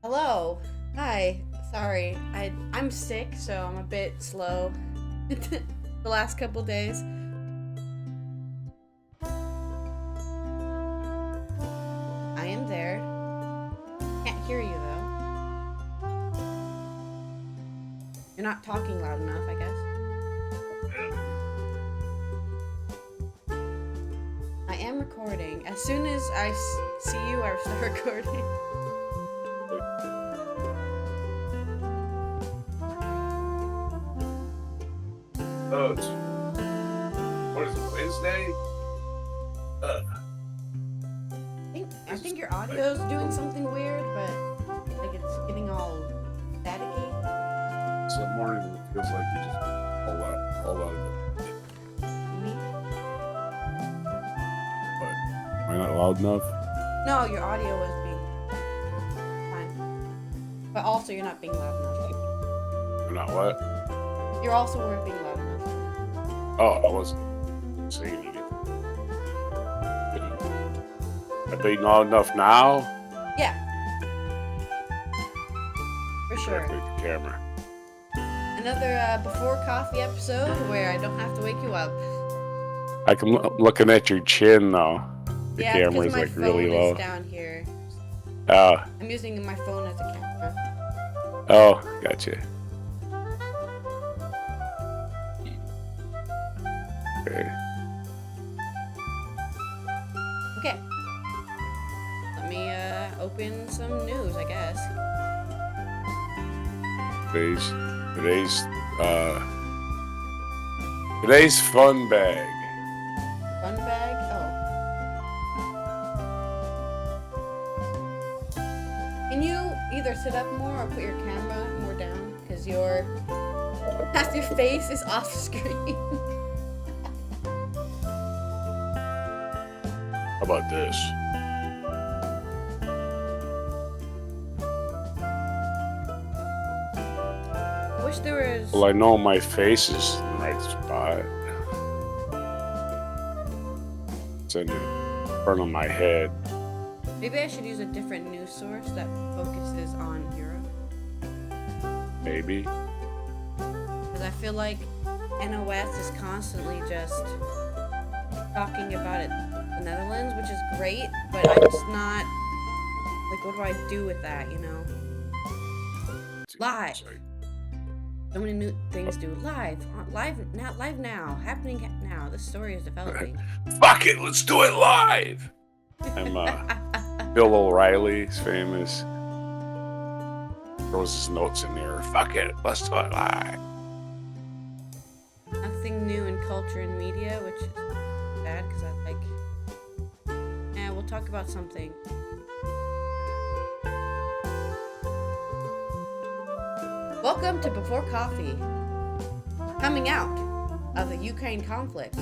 Hello. Hi. Sorry. I'm sick, so I'm a bit slow the last couple days. I am there. Can't hear you though. You're not talking loud enough, I guess. I am recording. As soon as I see you, I'll start recording. Oh, what is it, Wednesday? I think your audio's doing something weird, but like it's getting all staticky. Some morning it feels like you just all out of it. Me? But am I not loud enough? No, your audio was being fine. But also you're not being loud enough. I'm not what? You're also weren't being loud enough. Oh, I wasn't saying anything. Am I being loud enough now? Yeah. For sure. Directly at the camera. Another before coffee episode where I don't have to wake you up. I'm looking at your chin though. The Yeah, camera's because my like phone really low. is down here. Oh, I'm using my phone as a camera. oh, gotcha. Okay. Okay. Let me open some news, I guess. Today's fun bag. Fun bag? Oh. Can you either sit up more or put your camera more down? Because half your face is off screen. How about this? I wish there was... Well, I know my face is in the right spot. It's in front of my head. Maybe I should use a different news source that focuses on Europe. Maybe. Because I feel like NOS is constantly just talking about it, the Netherlands, which is great, but I'm just not... Like, what do I do with that, you know? Live. So many new things do. Live now. Happening now. This story is developing. Fuck it, let's do it live! I'm, Bill O'Reilly's famous. Throws his notes in there. Fuck it, let's do it live. Nothing new in culture and media, which is bad, because I like... Yeah, we'll talk about something. Welcome to Before Coffee. Coming out of the Ukraine conflict.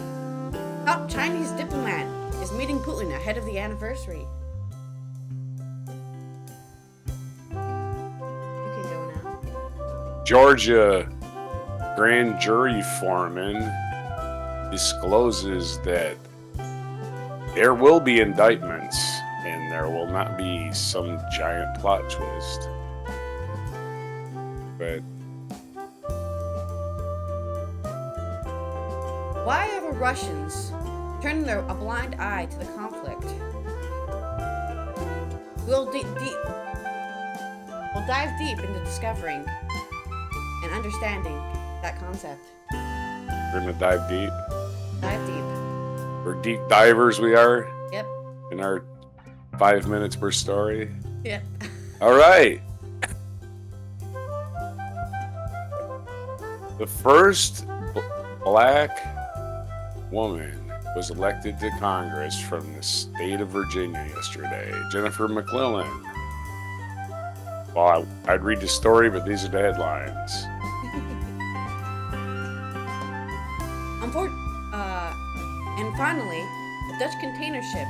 Top Chinese diplomat is meeting Putin ahead of the anniversary. You can go now. Georgia grand jury foreman discloses that there will be indictments and there will not be some giant plot twist. But Why are the Russians turning a blind eye to the conflict? We'll dive deep into discovering and understanding that concept. we're gonna dive deep. Dive deep. We're deep divers, we are, Yep. in our 5 minutes per story. Yep. All right. The first black woman was elected to Congress from the state of Virginia yesterday, Jennifer McClellan. Well, I'd read the story, but these are the headlines. And finally, a Dutch container ship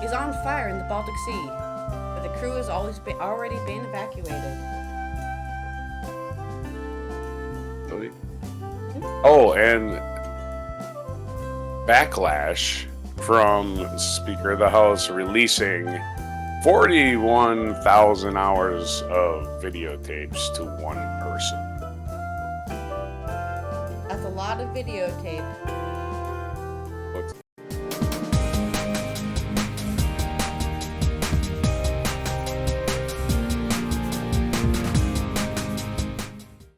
is on fire in the Baltic Sea, but the crew has already been evacuated. Really? Oh, and backlash from Speaker of the House releasing 41,000 hours of videotapes to one person. That's a lot of videotape. What's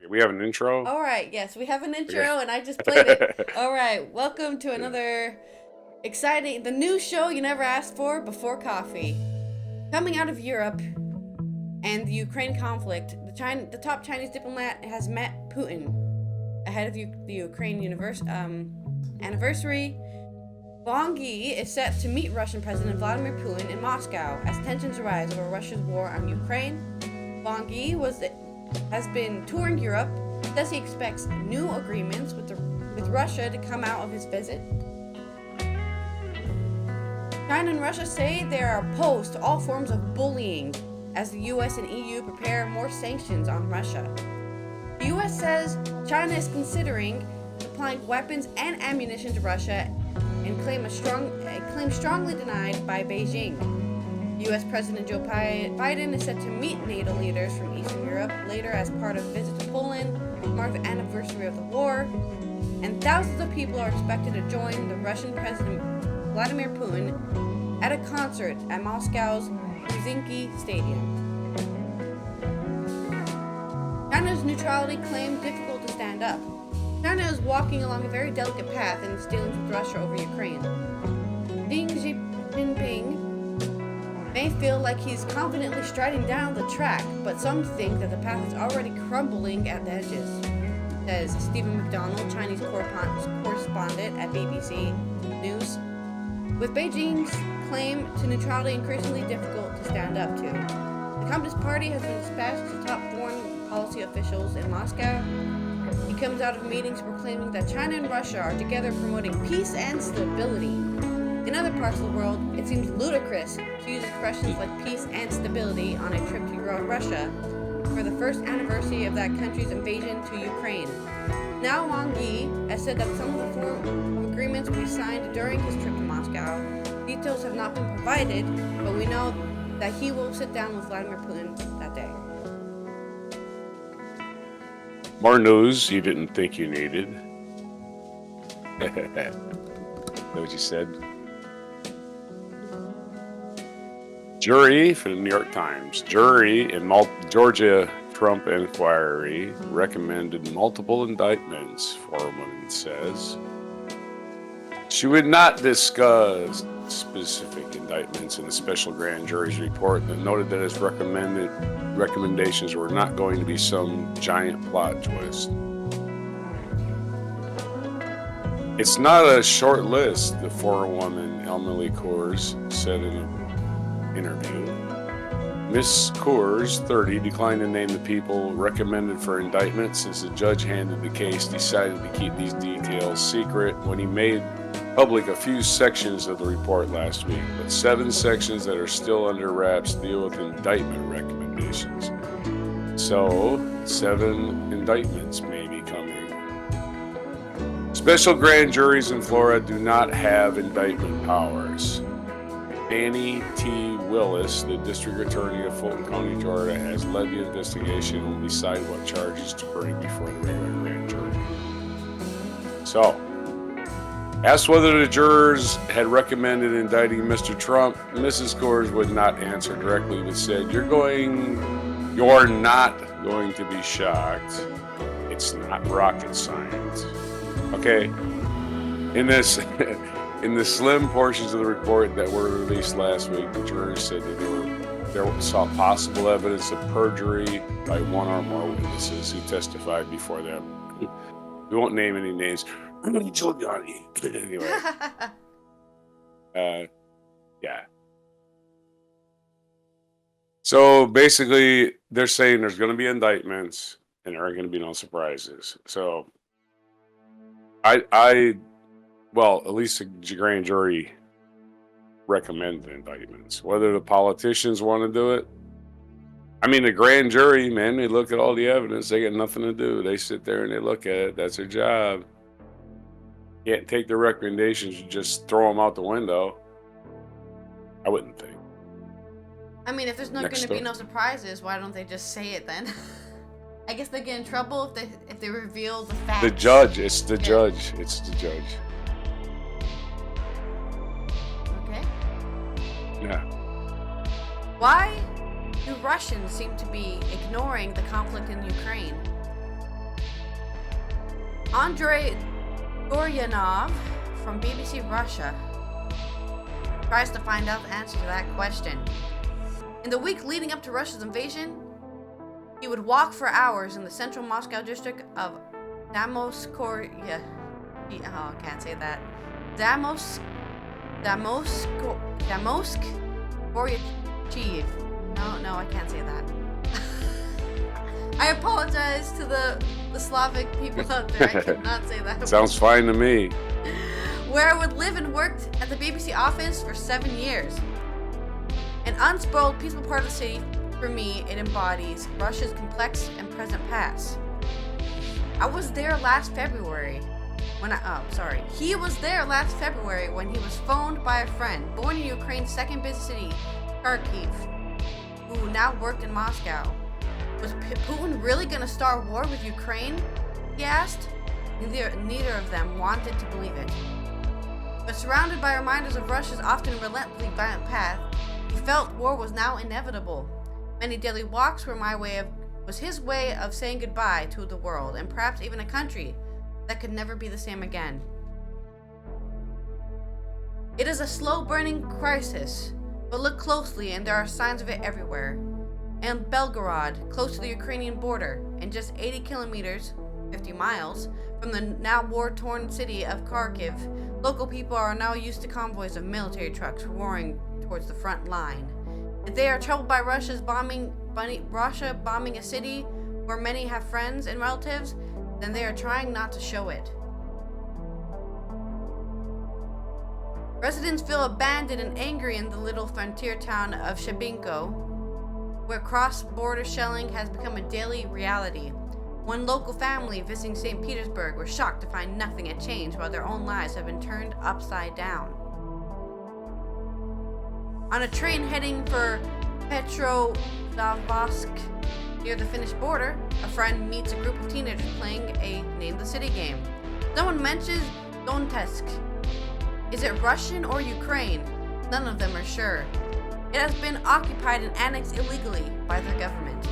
we have an intro? All right, yes, we have an intro, and I just played it. All right, welcome to another exciting, the new show you never asked for before coffee. Coming out of Europe and the Ukraine conflict, the top Chinese diplomat has met Putin ahead of the Ukraine anniversary. Wang Yi is set to meet Russian President Vladimir Putin in Moscow as tensions rise over Russia's war on Ukraine. Wang Yi has been touring Europe, says he expects new agreements with Russia to come out of his visit. China and Russia say they are opposed to all forms of bullying as the US and EU prepare more sanctions on Russia. The US says China is considering supplying weapons and ammunition to Russia and claim strongly denied by Beijing. US President Joe Biden is set to meet NATO leaders from Eastern Europe later as part of a visit to Poland to mark the anniversary of the war, and thousands of people are expected to join the Russian President Vladimir Putin at a concert at Moscow's Luzhniki Stadium. China's neutrality claim difficult to stand up. China is walking along a very delicate path in its dealings with Russia over Ukraine. Xi Jinping may feel like he's confidently striding down the track, but some think that the path is already crumbling at the edges, says Stephen McDonald, Chinese correspondent at BBC News. With Beijing's claim to neutrality increasingly difficult to stand up to, the Communist Party has been dispatched to top foreign policy officials in Moscow. He comes out of meetings proclaiming that China and Russia are together promoting peace and stability. In other parts of the world, it seems ludicrous to use expressions like peace and stability on a trip to Russia for the first anniversary of that country's invasion to Ukraine. Now Wang Yi has said that some of the form of agreements will be signed during his trip to Moscow. Details have not been provided, but we know that he will sit down with Vladimir Putin that day. More news you didn't think you needed. Is that what you said? Jury for the New York Times. Jury in Georgia Trump inquiry recommended multiple indictments, Foreman says. She would not discuss specific indictments in the special grand jury's report, but noted that its recommendations were not going to be some giant plot twist. It's not a short list, the forewoman Emily Coors said in an interview. Miss Coors, 30, declined to name the people recommended for indictment since the judge handed the case decided to keep these details secret when he made public a few sections of the report last week, but 7 sections that are still under wraps deal with indictment recommendations. So, 7 indictments may be coming. Special grand juries in Florida do not have indictment powers. Danny T. Willis, the district attorney of Fulton County, Georgia, has led the investigation and will decide what charges to bring before the regular grand jury. So, asked whether the jurors had recommended indicting Mr. Trump, Mrs. Coors would not answer directly, but said, "You're not going to be shocked. It's not rocket science." Okay, in the slim portions of the report that were released last week, the jurors said that they saw possible evidence of perjury by one or more witnesses who testified before them. We won't name any names. Anyway, yeah. So basically, they're saying there's going to be indictments and there aren't going to be no surprises. So, well, at least the grand jury recommend the indictments. Whether the politicians want to do it, I mean, the grand jury, man, they look at all the evidence. They got nothing to do. They sit there and they look at it. That's their job. Can't take the recommendations and just throw them out the window. I wouldn't think. I mean, if there's not Next going to be story. no surprises, why don't they just say it then? I guess they get in trouble if they reveal the facts. The judge. It's the Yeah. judge. It's the judge. Okay. Yeah. Why do Russians seem to be ignoring the conflict in Ukraine? Andrei Goryanov from BBC Russia tries to find out the answer to that question. In the week leading up to Russia's invasion, he would walk for hours in the central Moscow district of Damosk. Oh, I can't say that. Damosk Goryachev. No, I can't say that. I apologize to the Slavic people out there. I cannot say that. Sounds fine to me. Where I would live and worked at the BBC office for 7 years. An unspoiled, peaceful part of the city, for me, it embodies Russia's complex and present past. I was there last February He was there last February when he was phoned by a friend, born in Ukraine's second biggest city, Kharkiv, who now worked in Moscow. Was Putin really going to start war with Ukraine? He asked. Neither of them wanted to believe it. But surrounded by reminders of Russia's often relentlessly violent path, he felt war was now inevitable. Many daily walks was his way of saying goodbye to the world, and perhaps even a country that could never be the same again. It is a slow-burning crisis, but look closely and there are signs of it everywhere. In Belgorod, close to the Ukrainian border, and just 80 kilometers, 50 miles, from the now war-torn city of Kharkiv, local people are now used to convoys of military trucks roaring towards the front line. If they are troubled by Russia bombing a city where many have friends and relatives, then they are trying not to show it. Residents feel abandoned and angry in the little frontier town of Shebinko, where cross-border shelling has become a daily reality. One local family visiting St. Petersburg were shocked to find nothing had changed while their own lives have been turned upside down. On a train heading for Petropavlovsk, near the Finnish border, a friend meets a group of teenagers playing a Name the City game. Someone mentions Donetsk. Is it Russian or Ukraine? None of them are sure. It has been occupied and annexed illegally by their government.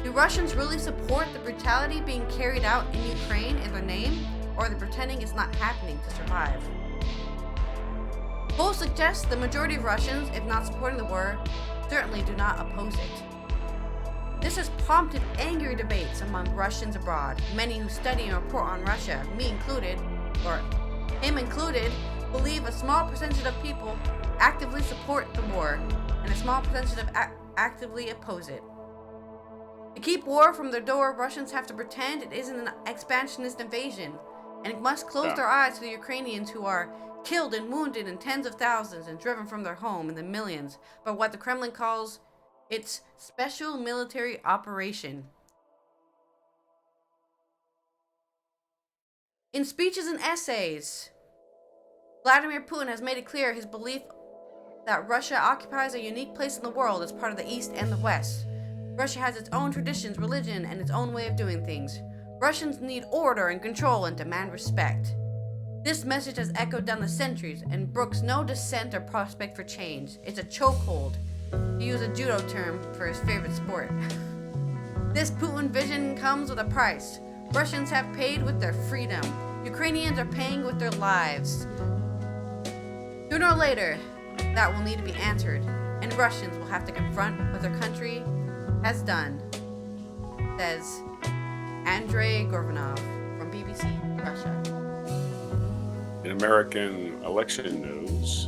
Do Russians really support the brutality being carried out in Ukraine in their name, or are they pretending it's not happening to survive? Polls suggest the majority of Russians, if not supporting the war, certainly do not oppose it. This has prompted angry debates among Russians abroad. Many who study and report on Russia, him included, believe a small percentage of people actively support the war, and a small percentage of actively oppose it. To keep war from their door, Russians have to pretend it isn't an expansionist invasion, and must close their eyes to the Ukrainians who are killed and wounded in tens of thousands and driven from their home in the millions by what the Kremlin calls its special military operation. In speeches and essays, Vladimir Putin has made it clear his belief that Russia occupies a unique place in the world as part of the East and the West. Russia has its own traditions, religion, and its own way of doing things. Russians need order and control and demand respect. This message has echoed down the centuries and brooks no dissent or prospect for change. It's a chokehold, to use a judo term for his favorite sport. This Putin vision comes with a price. Russians have paid with their freedom. Ukrainians are paying with their lives. Sooner or later, that will need to be answered, and Russians will have to confront what their country has done, says Andrei Goryanov from BBC Russia. In American election news,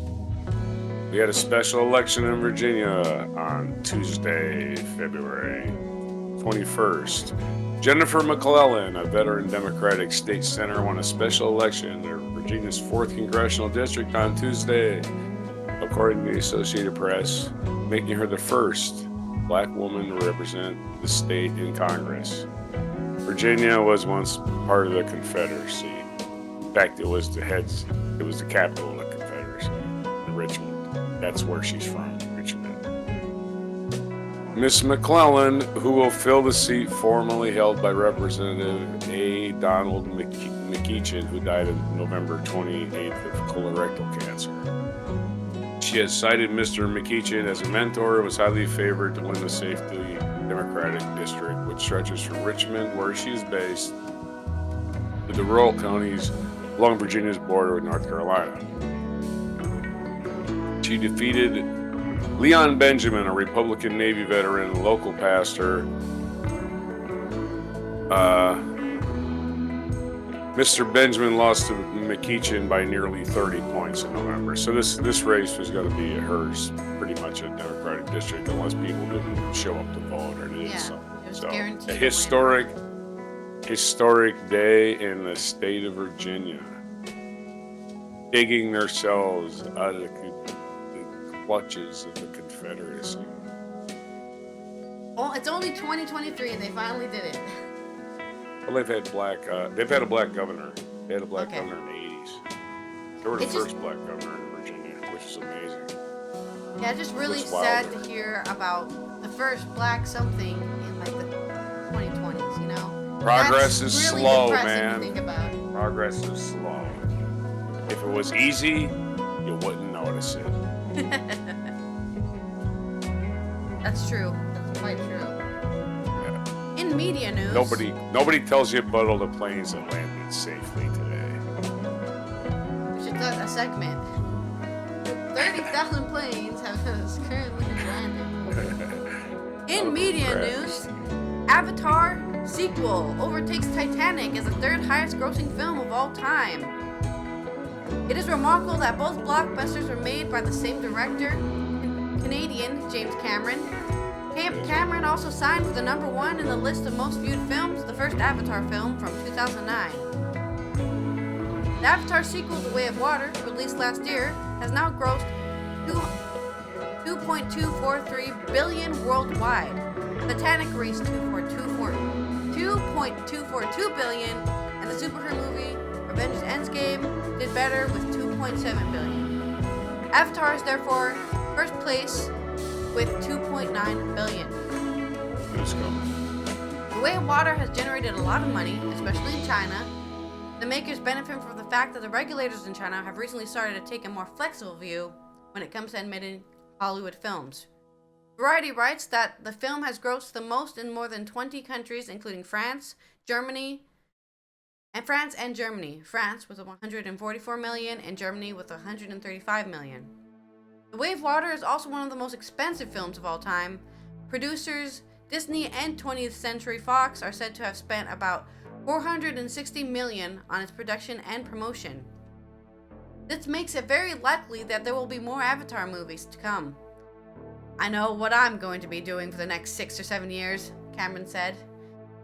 we had a special election in Virginia on Tuesday, February 21st. Jennifer McClellan, a veteran Democratic state senator, won a special election in Virginia's 4th Congressional District on Tuesday, according to the Associated Press, making her the first Black woman to represent the state in Congress. Virginia was once part of the Confederacy. In fact, it was the capital of the Confederacy, in Richmond. That's where she's from, Richmond. Miss McClellan, who will fill the seat formerly held by Representative A. Donald McEachin, who died on November 28th of colorectal cancer. She has cited Mr. McEachin as a mentor and was highly favored to win the safely Democratic district, which stretches from Richmond, where she is based, to the rural counties along Virginia's border with North Carolina. She defeated Leon Benjamin, a Republican Navy veteran and local pastor. Mr. Benjamin lost to McEachin by nearly 30 points in November. So this race was going to be hers, pretty much a Democratic district, unless people didn't show up to vote or did something. It was so guaranteed a historic day in the state of Virginia, digging themselves out of the clutches of the Confederacy. Oh, it's only 2023 and they finally did it. Well, they've had a black governor. They had a black governor in the 80s. They were the first black governor in Virginia, which is amazing. Yeah, just really sad to hear about the first black something in like the 2020s, you know? Progress is really slow, depressing man. To think about. Progress is slow. If it was easy, you wouldn't notice it. That's true. That's quite true. Yeah. In media news, nobody tells you about all the planes that landed safely today. We should do a segment. 30,000 planes have currently landed. In media news, Avatar sequel overtakes Titanic as the third highest grossing film of all time. It is remarkable that both blockbusters were made by the same director, Canadian James Cameron. Cameron also signed for the #1 in the list of most viewed films, the first Avatar film from 2009. The Avatar sequel, The Way of Water, released last year, has now grossed $2.243 billion worldwide. Titanic reached $2.242 billion, and the superhero movie Avengers Endgame did better with $2.7 billion. Avatar is therefore first place with $2.9 billion. Let's go. The Way of Water has generated a lot of money, especially in China. The makers benefit from the fact that the regulators in China have recently started to take a more flexible view when it comes to admitting Hollywood films. Variety writes that the film has grossed the most in more than 20 countries, including France and Germany. France with 144 million and Germany with 135 million. The Way of Water is also one of the most expensive films of all time. Producers Disney and 20th Century Fox are said to have spent about $460 million on its production and promotion. This makes it very likely that there will be more Avatar movies to come. I know what I'm going to be doing for the next 6 or 7 years, Cameron said.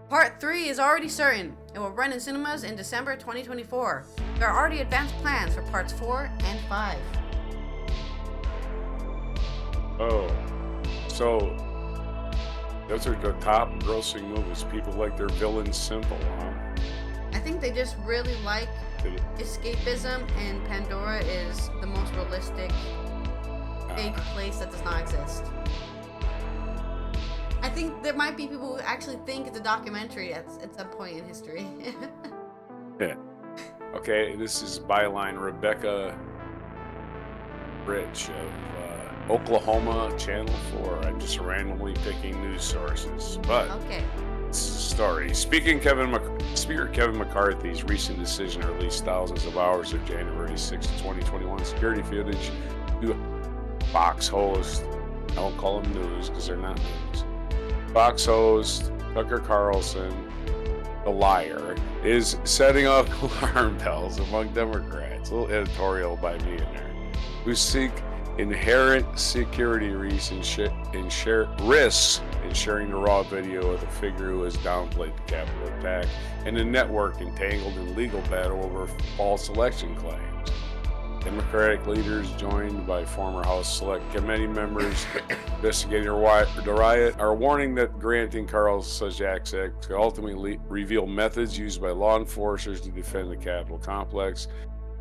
Part 3 is already certain. It will run in cinemas in December 2024. There are already advanced plans for parts 4 and 5. Oh, so those are the top grossing movies. People like their villains simple, huh? I think they just really like escapism, and Pandora is the most realistic fake place that does not exist. I think there might be people who actually think it's a documentary at some point in history. Yeah. Okay, this is byline Rebecca Rich of Oklahoma, Channel 4. I'm just randomly picking news sources. But okay. This is a story. Speaker Kevin McCarthy's recent decision to release thousands of hours of January 6, 2021 security footage to Fox host, I won't call them news because they're not news, Fox host Tucker Carlson, the liar, is setting off alarm bells among Democrats. A little editorial by me in there, who seek inherent security risks in sharing the raw video of the figure who has downplayed the Capitol attack and the network entangled in legal battle over false election claims. Democratic leaders, joined by former House Select Committee members investigating the riot, are warning that granting Carlson such access could ultimately reveal methods used by law enforcers to defend the Capitol complex.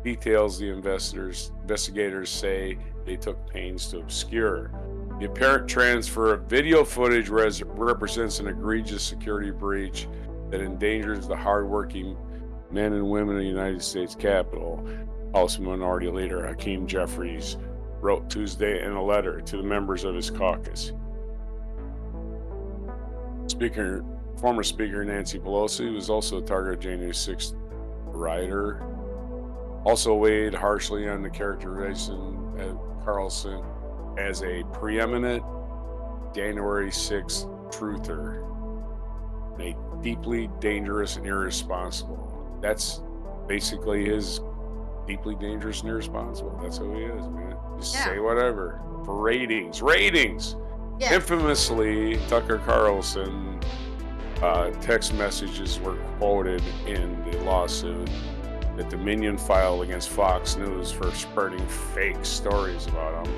Details the investigators say they took pains to obscure. The apparent transfer of video footage represents an egregious security breach that endangers the hardworking men and women of the United States Capitol. House Minority Leader Hakeem Jeffries wrote Tuesday in a letter to the members of his caucus. Former Speaker Nancy Pelosi was also a target of January 6th riot. Also weighed harshly on the characterization of Carlson as a preeminent January 6th truther, a deeply dangerous and irresponsible. That's basically his deeply dangerous and irresponsible. That's who he is, man. Just say whatever for ratings. Yeah. Infamously, Tucker Carlson text messages were quoted in the lawsuit that Dominion filed against Fox News for spreading fake stories about him.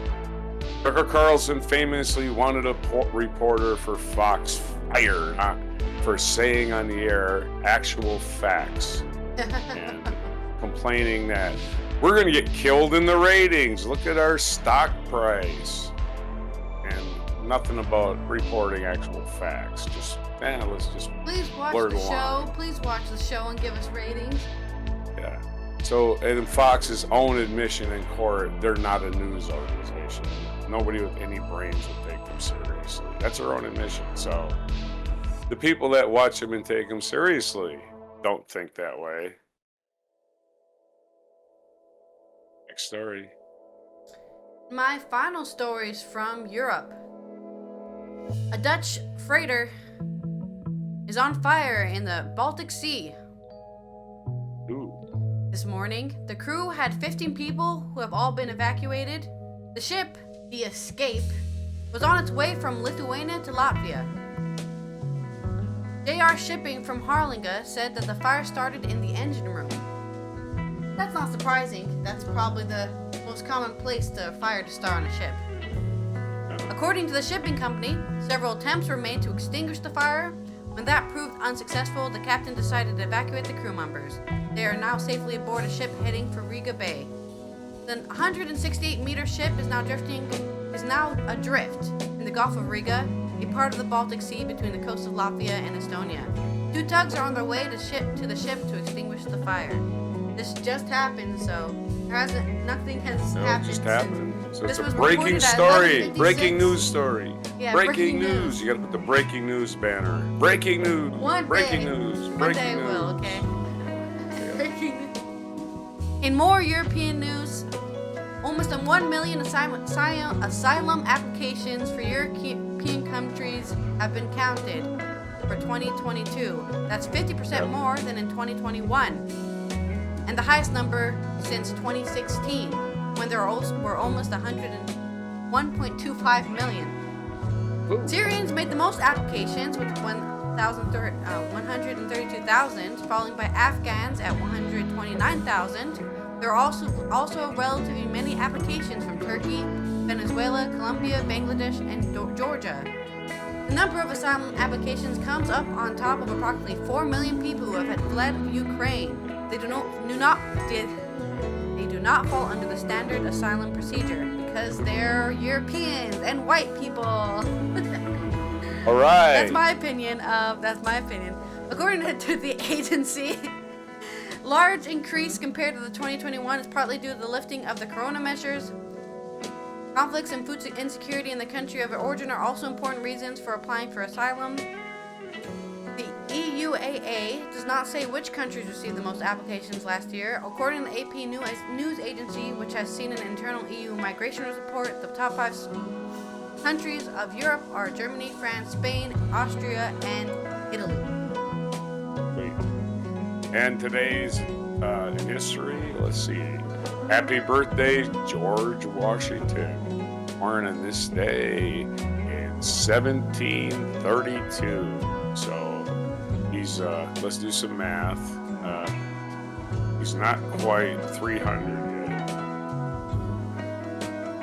Tucker Carlson famously wanted a reporter for Fox fired for saying on the air actual facts and complaining that we're going to get killed in the ratings. Look at our stock price. And nothing about reporting actual facts. Just, let's just please watch the show. Please watch the show and give us ratings. Yeah. So, in Fox's own admission in court, they're not a news organization. Nobody with any brains would take them seriously. That's their own admission. So, the people that watch them and take them seriously don't think that way. Next story. My final story is from Europe. A Dutch freighter is on fire in the Baltic Sea. Ooh. This morning, the crew had 15 people who have all been evacuated. The ship, the Escape, was on its way from Lithuania to Latvia. JR Shipping from Harlinga said that the fire started in the engine room. That's not surprising. That's probably the most common place to fire to start on a ship. According to the shipping company, several attempts were made to extinguish the fire. When that proved unsuccessful, the captain decided to evacuate the crew members. They are now safely aboard a ship heading for Riga Bay. The 168-meter ship is now adrift in the Gulf of Riga, a part of the Baltic Sea between the coasts of Latvia and Estonia. 2 tugs are on their way to the ship to extinguish the fire. This just happened, so nothing has happened. Just happened. So it's a breaking story. Breaking news story. Yeah, breaking news. You gotta put the breaking news banner. Breaking news. Breaking news. One day news. will, okay. Breaking news. In more European news, almost 1 million asylum applications for European countries have been counted for 2022. That's 50% more than in 2021. And the highest number since 2016, when there were almost 1.25 million. Ooh. Syrians made the most applications with 132,000, followed by Afghans at 129,000. There are also relatively many applications from Turkey, Venezuela, Colombia, Bangladesh, and Georgia. The number of asylum applications comes up on top of approximately 4 million people who have fled Ukraine. They do not fall under the standard asylum procedure because they're Europeans and white people. All right. That's my opinion. According to the agency, large increase compared to the 2021 is partly due to the lifting of the corona measures. Conflicts and food insecurity in the country of origin are also important reasons for applying for asylum. The EUAA does not say which countries received the most applications last year. According to the AP news agency, which has seen an internal EU migration report, the top 5 countries of Europe are Germany, France, Spain, Austria, and Italy. Wait. And today's history, let's see. Happy birthday, George Washington. Born on this day in 1732. So he's, let's do some math. He's not quite 300 yet.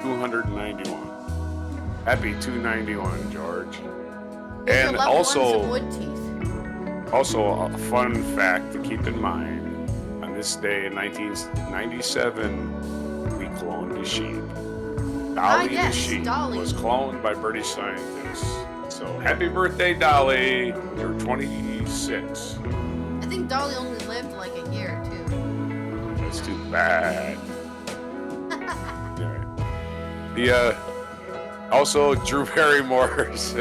291. Happy 291, George. And also a fun fact to keep in mind. On this day in 1997, we cloned a sheep. Dolly the yes, sheep Dolly. was cloned by British scientists. So happy birthday, Dolly. You're 26. I think Dolly only lived like a year or two. That's too bad. Alright. The also Drew Barrymore's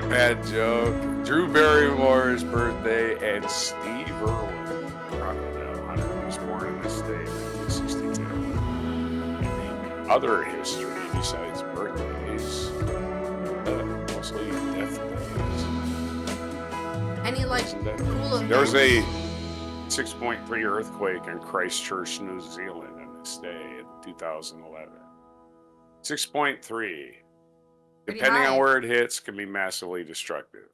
bad joke. Drew Barrymore's birthday and Steve Irwin. Hunter was born in this day in 1962. And the other history besides birthdays, mostly death days. Any like cool There was events? a 6.3 earthquake in Christchurch, New Zealand on this day in 2011. 6.3. Pretty Depending high. on where it hits, can be massively destructive.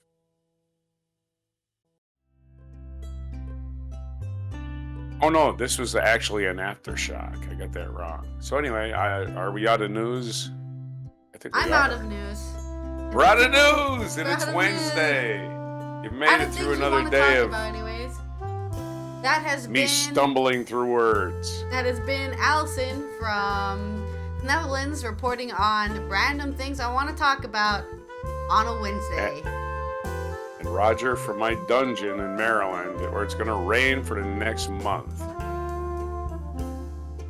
Oh no, this was actually an aftershock. I got that wrong. So anyway, are we out of news? I think we I'm are. out of news. We're out of news, and We're it's out of Wednesday. You've made Out it of through things you another wanna day talk of about anyways. That has me been stumbling through words. That has been Allison from Netherlands reporting on random things I want to talk about on a Wednesday. And Roger from my dungeon in Maryland, where it's going to rain for the next month.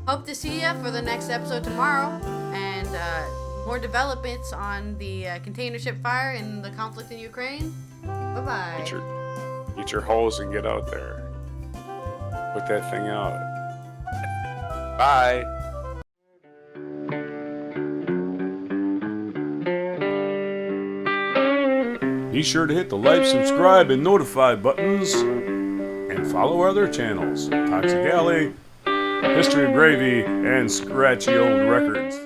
Hope to see you for the next episode tomorrow, and more developments on the container ship fire and the conflict in Ukraine. Bye-bye. Get your hose and get out there. Put that thing out. Bye. Be sure to hit the like, subscribe, and notify buttons. And follow our other channels, Toxic Alley, History of Gravy, and Scratchy Old Records.